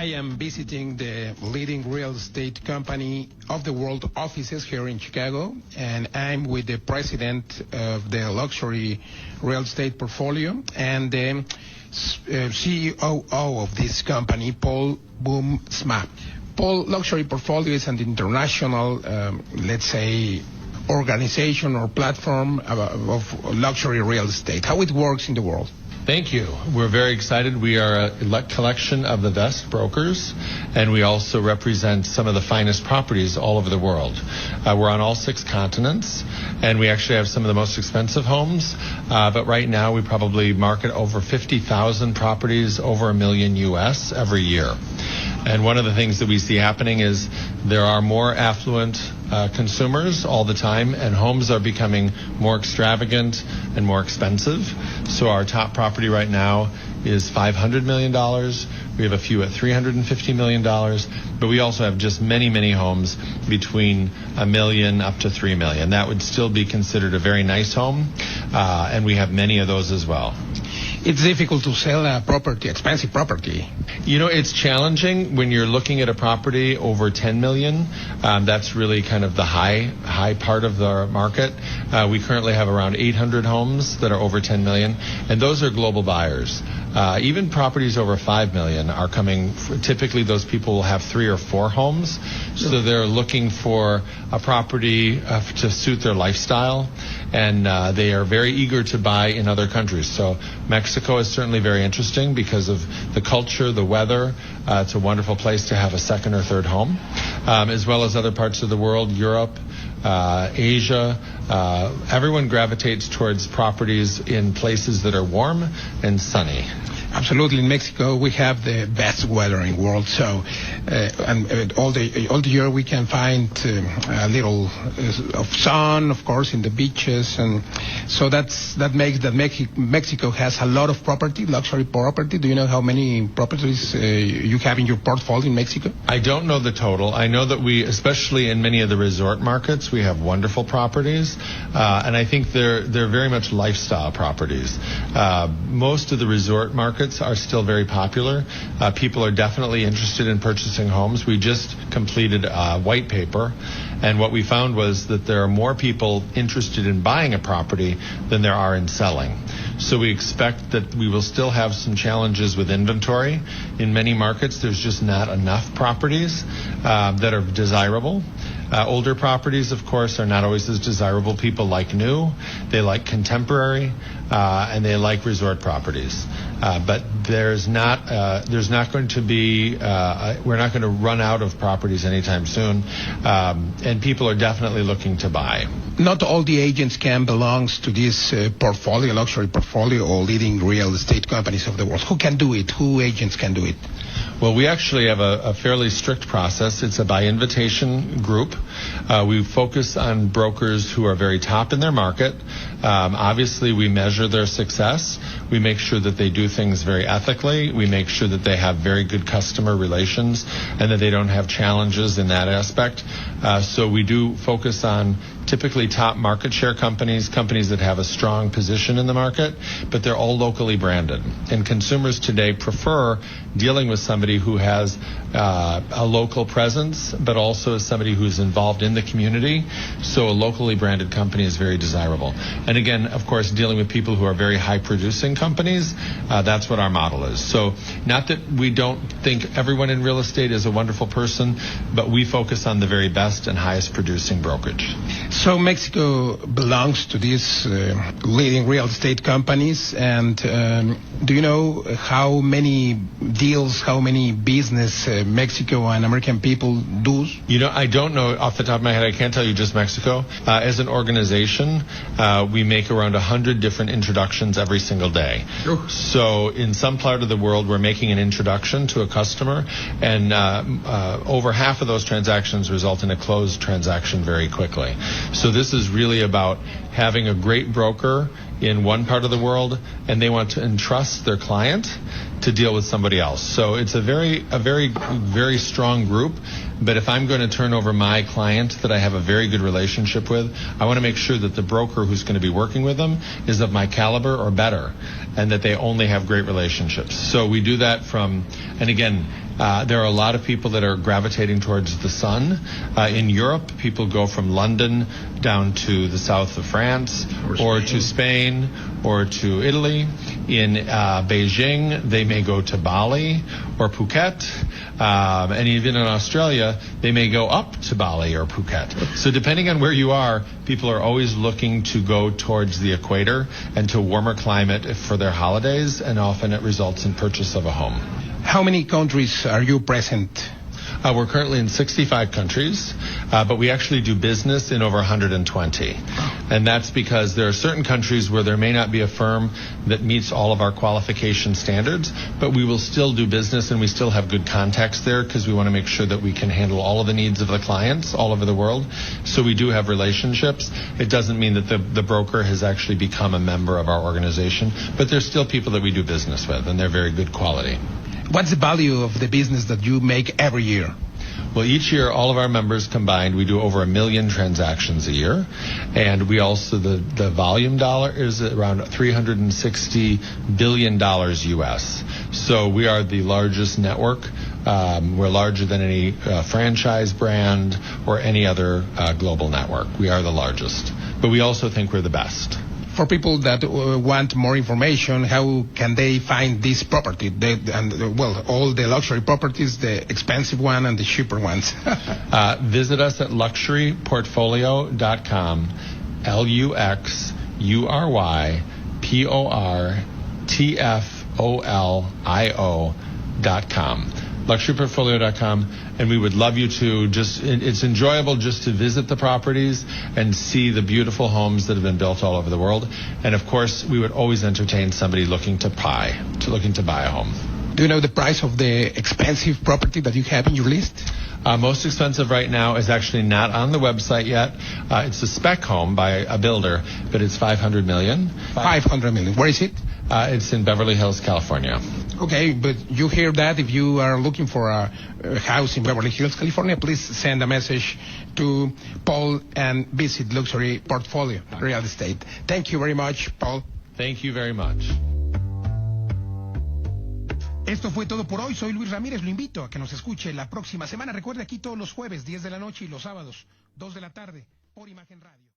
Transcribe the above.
I am visiting the leading real estate company of the world offices here in Chicago, and I'm with the president of the luxury real estate portfolio and the CEO of this company, Paul Boomsma. Paul, luxury portfolio is an international, let's say, organization or platform of luxury real estate. How it works in the world? Thank you. We're very excited. We are a collection of the best brokers, and we also represent some of the finest properties all over the world. We're on all 6 continents, and we actually have some of the most expensive homes. But right now, we probably market over 50,000 properties, over $1 million US every year. And one of the things that we see happening is there are more affluent consumers all the time, and homes are becoming more extravagant and more expensive. So our top property right now is $500 million. We have a few at $350 million, but we also have just many, many homes between $1 million up to $3 million. That would still be considered a very nice home, and we have many of those as well. It's difficult to sell a property, expensive property. You know, it's challenging when you're looking at a property over 10 million. That's really kind of the high part of the market. We currently have around 800 homes that are over 10 million, and those are global buyers. Even properties over 5 million are coming. Typically, those people will have 3 or 4 homes, so they're looking for a property to suit their lifestyle, and they are very eager to buy in other countries. So Mexico is certainly very interesting because of the culture, the weather. It's a wonderful place to have a second or third home, as well as other parts of the world, Europe, Asia. Everyone gravitates towards properties in places that are warm and sunny. Absolutely. In Mexico, we have the best weather in the world. So, and all the year we can find a little of sun, of course, in the beaches, and so that makes that Mexico has a lot of property, luxury property. Do you know how many properties you have in your portfolio in Mexico? I don't know the total. I know that we, especially in many of the resort markets, we have wonderful properties, and I think they're very much lifestyle properties. Most of the resort markets are still very popular. People are definitely interested in purchasing homes. We just completed a white paper, and what we found was that there are more people interested in buying a property than there are in selling. So we expect that we will still have some challenges with inventory. In many markets, there's just not enough properties that are desirable. Older properties, of course, are not always as desirable. People like new, they like contemporary, and they like resort properties. But there's not going to be, we're not going to run out of properties anytime soon, and people are definitely looking to buy. Not all the agents can belong to this portfolio, luxury portfolio, or leading real estate companies of the world. Who can do it? Who agents can do it? Well, we actually have a fairly strict process. It's a by invitation group. We focus on brokers who are very top in their market. Obviously, we measure their success. We make sure that they do things very ethically. We make sure that they have very good customer relations and that they don't have challenges in that aspect. So we do focus on typically top market share companies that have a strong position in the market, but they're all locally branded. And consumers today prefer dealing with somebody who has a local presence, but also as somebody who's involved in the community. So a locally branded company is very desirable. And again, of course, dealing with people who are very high producing companies, that's what our model is. So not that we don't think everyone in real estate is a wonderful person, but we focus on the very best and highest producing brokerage. So Mexico belongs to these leading real estate companies, and do you know how many deals, how many business Mexico and American people do? You know, I don't know off the top of my head. I can't tell you just Mexico. As an organization, we make around 100 different introductions every single day. Oh. So in some part of the world, we're making an introduction to a customer, and over half of those transactions result in a closed transaction very quickly. So this is really about having a great broker in one part of the world, and they want to entrust their client to deal with somebody else. So it's a very strong group. But if I'm going to turn over my client that I have a very good relationship with, I want to make sure that the broker who's going to be working with them is of my caliber or better, and that they only have great relationships. So we do that and again, there are a lot of people that are gravitating towards the sun. In Europe, people go from London down to the south of France, or to Spain, or to Italy. In Beijing, they may go to Bali or Phuket. And even in Australia, they may go up to Bali or Phuket. So depending on where you are, people are always looking to go towards the equator and to warmer climate for their holidays, and often it results in purchase of a home. How many countries are you present? We're currently in 65 countries, but we actually do business in over 120. And that's because there are certain countries where there may not be a firm that meets all of our qualification standards, but we will still do business, and we still have good contacts there because we want to make sure that we can handle all of the needs of the clients all over the world. So we do have relationships. It doesn't mean that the broker has actually become a member of our organization, but there's still people that we do business with, and they're very good quality. What's the value of the business that you make every year? Well, each year, all of our members combined, we do over 1 million transactions a year. And we also, the volume dollar is around $360 billion US. So we are the largest network. We're larger than any franchise brand or any other global network. We are the largest. But we also think we're the best. For people that want more information, how can they find this property? All the luxury properties, the expensive one and the cheaper ones. Visit us at luxuryportfolio.com, luxuryportfolio.com. luxuryportfolio.com, and we would love you to it's enjoyable just to visit the properties and see the beautiful homes that have been built all over the world. And of course, we would always entertain somebody looking to buy a home. Do you know the price of the expensive property that you have in your list? Most expensive right now is actually not on the website yet. It's a spec home by a builder, but it's $500 million. $500 million. Where is it? It's in Beverly Hills, California. Okay, but you hear that. If you are looking for a house in Beverly Hills, California, please send a message to Paul and visit Luxury Portfolio Real Estate. Thank you very much, Paul. Thank you very much. Esto fue todo por hoy. Soy Luis Ramírez. Lo invito a que nos escuche la próxima semana. Recuerde, aquí todos los jueves, 10 de la noche, y los sábados, 2 de la tarde, por Imagen Radio.